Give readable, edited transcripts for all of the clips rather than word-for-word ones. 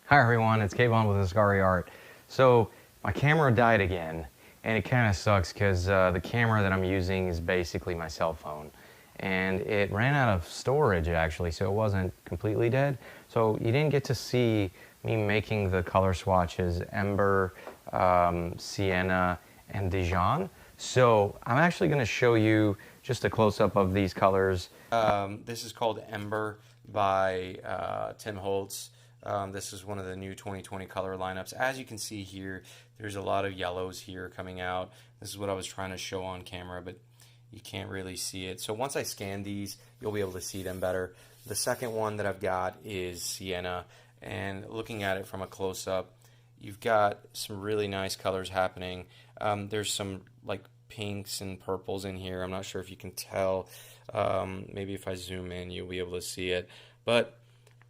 Hi everyone, it's Kayvon with Ascari Art. So my camera died again, and it kind of sucks because the camera that I'm using is basically my cell phone. And it ran out of storage actually, so it wasn't completely dead. So you didn't get to see me making the color swatches, Ember, Sienna, and Dijon. So I'm actually going to show you just a close-up of these colors. This is called Ember by Tim Holtz. This is one of the new 2020 color lineups. As you can see here, there's a lot of yellows here coming out. This is what I was trying to show on camera, but you can't really see it. So once I scan these, you'll be able to see them better. The second one that I've got is Sienna, and looking at it from a close-up, you've got some really nice colors happening. There's some like pinks and purples in here. I'm not sure if you can tell. Maybe if I zoom in, you'll be able to see it. But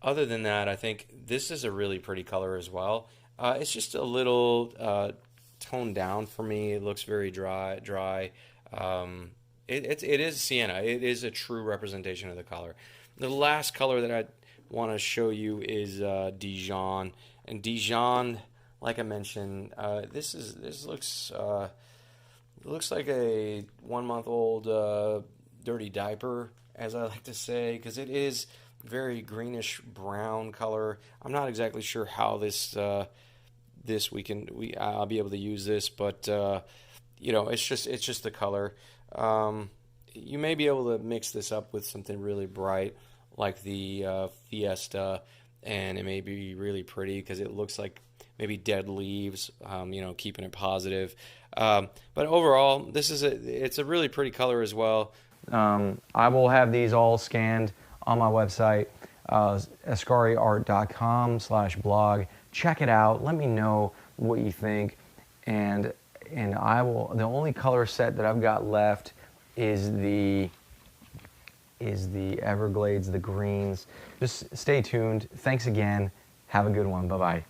other than that, I think this is a really pretty color as well. It's just a little toned down for me. It looks very dry. It is Sienna. It is a true representation of the color. The last color that I want to show you is Dijon. And Dijon, like I mentioned, this looks like a 1-month-old dirty diaper, as I like to say, because it is very greenish brown color. I'm not exactly sure how I'll be able to use this, but you know, it's just the color. You may be able to mix this up with something really bright like the Fiesta, and it may be really pretty because it looks like maybe dead leaves, you know, keeping it positive. But overall, it's a really pretty color as well. I will have these all scanned on my website, ascariart.com/blog. Check it out. Let me know what you think, and I will. The only color set that I've got left is the Everglades, the greens. Just stay tuned. Thanks again. Have a good one. Bye bye.